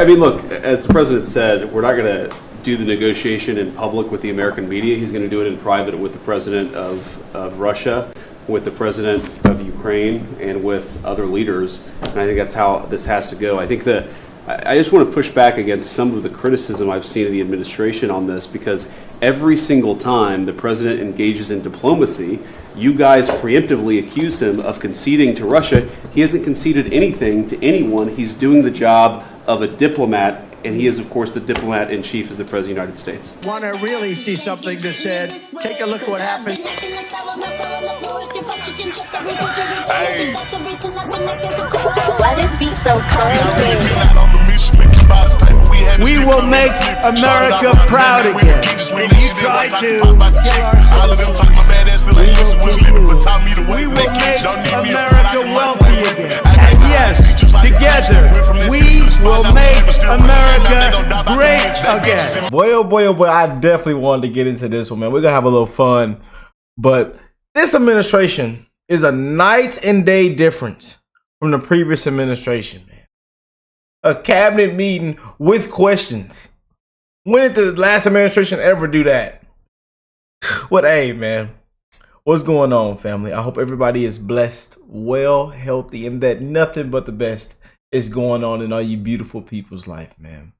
I mean, look, as the president said, we're not going to do the negotiation in public with the American media. He's going to do it in private with the president of Russia, with the president of Ukraine, and with other leaders. And I think that's how this has to go. I think that I just want to push back against some of the criticism I've seen of the administration on this, because every single time the president engages in diplomacy, you guys preemptively accuse him of conceding to Russia. He hasn't conceded anything to anyone. He's doing the job of a diplomat, and he is, of course, the diplomat in chief as the President of the United States. Want to really see something that said, take a look at what happened. Hey. Why this beat so cold? We will make America proud again. And you try to we will make America wealthy again. And yes, together, we will make America great again. Boy, oh boy, oh boy, I definitely wanted to get into this one, man. We're going to have a little fun. But this administration is a night and day difference from the previous administration, man. A cabinet meeting with questions. When did the last administration ever do that? What, hey, man. What's going on, family? I hope everybody is blessed, well, healthy, and that nothing but the best is going on in all you beautiful people's life, man.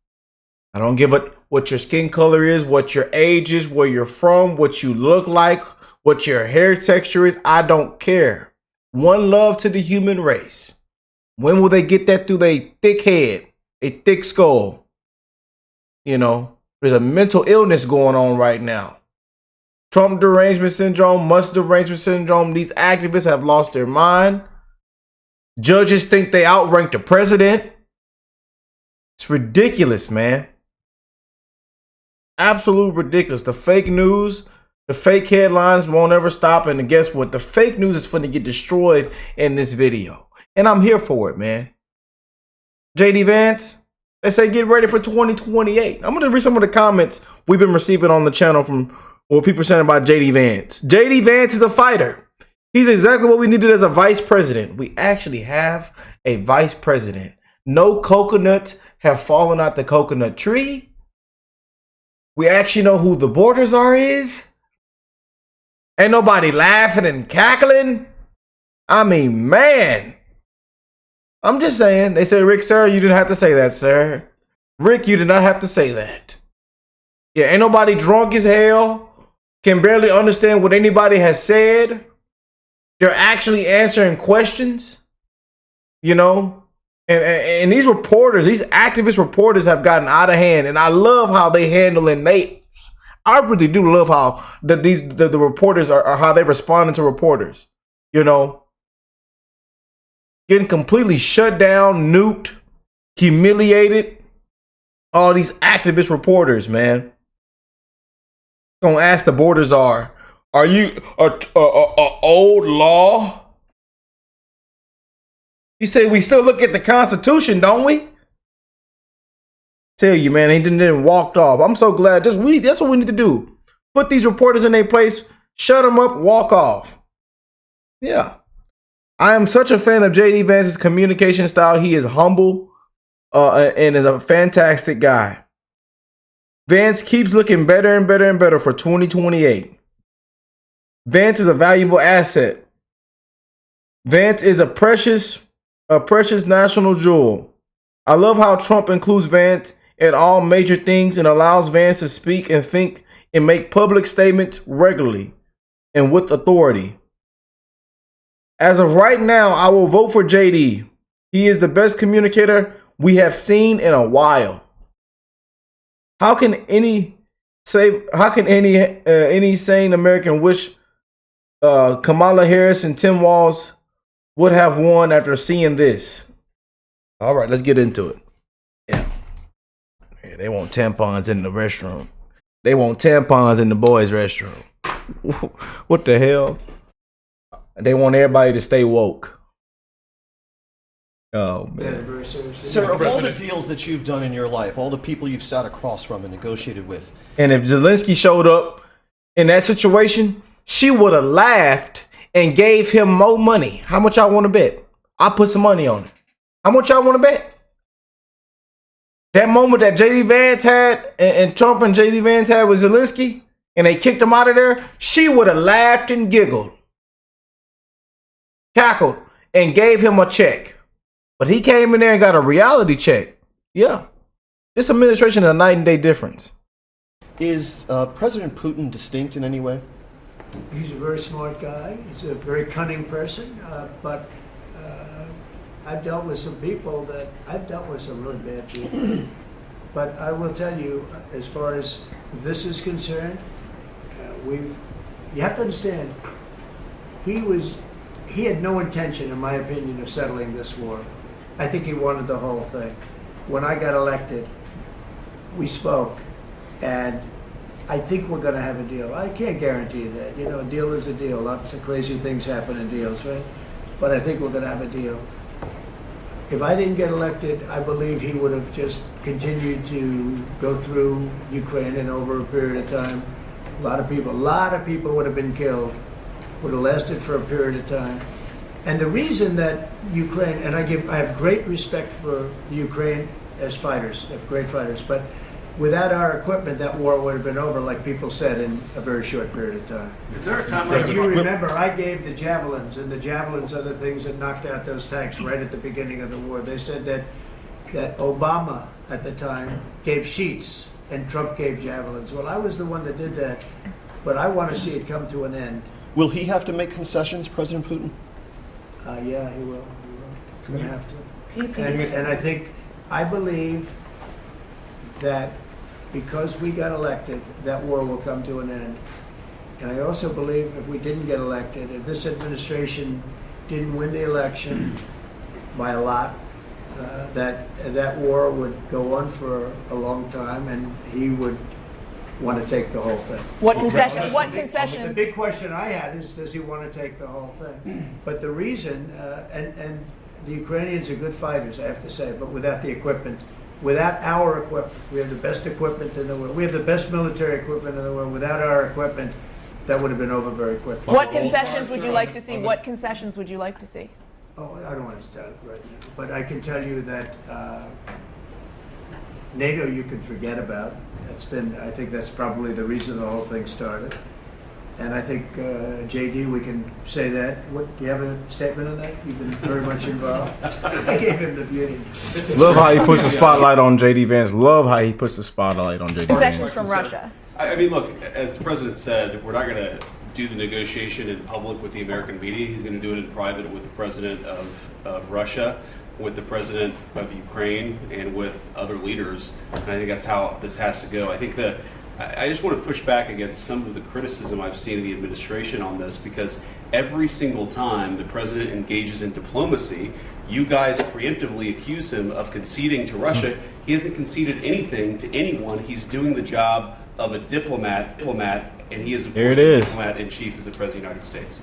I don't give a what your skin color is, what your age is, where you're from, what you look like, what your hair texture is. I don't care. One love to the human race. When will they get that through their thick head, a thick skull? You know, there's a mental illness going on right now. Trump derangement syndrome, Musk derangement syndrome. These activists have lost their mind. Judges think they outrank the president. It's ridiculous, man. Absolute ridiculous. The fake news, the fake headlines won't ever stop. And guess what? The fake news is going to get destroyed in this video. And I'm here for it, man. JD Vance, they say get ready for 2028. I'm going to read some of the comments we've been receiving on the channel from what people are saying about JD Vance. JD Vance is a fighter. He's exactly what we needed as a vice president. We actually have a vice president. No coconuts have fallen out the coconut tree. We actually know who the borders are is. Ain't nobody laughing and cackling. I mean, man. I'm just saying. They say, Rick, sir, you didn't have to say that, sir. Rick, you did not have to say that. Yeah, ain't nobody drunk as hell. Can barely understand what anybody has said. They're actually answering questions. You know? And these reporters, these activist reporters have gotten out of hand. And I love how they handle inmates. I really do love how the reporters are how they responding to reporters. You know? Getting completely shut down, nuked, humiliated. All these activist reporters, man. Gonna ask the borders are you a old law? You say we still look at the Constitution, don't we? Tell you, man, they didn't walked off. I'm so glad. That's what we need to do. Put these reporters in their place, shut them up, walk off. Yeah. I am such a fan of JD Vance's communication style. He is humble and is a fantastic guy. Vance keeps looking better and better and better for 2028. Vance is a valuable asset. Vance is a precious national jewel. I love how Trump includes Vance in all major things and allows Vance to speak and think and make public statements regularly and with authority. As of right now, I will vote for JD. He is the best communicator we have seen in a while. How can any sane American wish Kamala Harris and Tim Walz would have won after seeing this? All right, let's get into it. Yeah, they want tampons in the restroom. They want tampons in the boys' restroom. What the hell? They want everybody to stay woke. Oh, man. Sir, of all the deals that you've done in your life, all the people you've sat across from and negotiated with. And if Zelensky showed up in that situation, she would have laughed and gave him more money. How much y'all want to bet? I'll put some money on it. How much y'all want to bet? That moment that JD Vance had and Trump and JD Vance had with Zelensky and they kicked him out of there, she would have laughed and giggled, cackled, and gave him a check. But he came in there and got a reality check. Yeah. This administration is a night and day difference. Is President Putin distinct in any way? He's a very smart guy. He's a very cunning person. But I've dealt with some people I've dealt with some really bad people. But I will tell you, as far as this is concerned, you have to understand, he had no intention, in my opinion, of settling this war. I think he wanted the whole thing. When I got elected, we spoke, and I think we're going to have a deal. I can't guarantee that. You know, a deal is a deal. Lots of crazy things happen in deals, right? But I think we're going to have a deal. If I didn't get elected, I believe he would have just continued to go through Ukraine, and over a period of time, a lot of people would have been killed, would have lasted for a period of time. And the reason that Ukraine, and I have great respect for the Ukraine as fighters, they have great fighters, but without our equipment, that war would have been over, like people said, in a very short period of time. Is there a time If you remember, I gave the javelins, and the javelins are the things that knocked out those tanks right at the beginning of the war. They said that Obama at the time gave sheets and Trump gave javelins. Well, I was the one that did that, but I want to see it come to an end. Will he have to make concessions, President Putin? Yeah, he will. He's going to have to. And I believe that because we got elected, that war will come to an end. And I also believe if we didn't get elected, if this administration didn't win the election by a lot, that war would go on for a long time, and he would want to take the whole thing. What concession? The big question I had is, does he want to take the whole thing? But the reason, and the Ukrainians are good fighters, I have to say, but without the equipment, without our equipment, we have the best equipment in the world. We have the best military equipment in the world. Without our equipment, that would have been over very quickly. What concessions would you like to see? What concessions would you like to see? Oh, I don't want to tell it right now, but I can tell you that NATO you can forget about. I think that's probably the reason the whole thing started. And I think, JD, we can say that. Do you have a statement on that? You've been very much involved. I gave him the beauty. Love how he puts the spotlight on JD Vance. Love how he puts the spotlight on JD Concessions Vance. from Russia. I mean, look, as the president said, we're not going to do the negotiation in public with the American media. He's going to do it in private with the president of Russia, with the president of Ukraine, and with other leaders. And I think that's how this has to go. I think that I just want to push back against some of the criticism I've seen of the administration on this, because every single time the president engages in diplomacy, you guys preemptively accuse him of conceding to Russia. He hasn't conceded anything to anyone. He's doing the job of a diplomat, and he is, of course, the diplomat in chief as the President of the United States.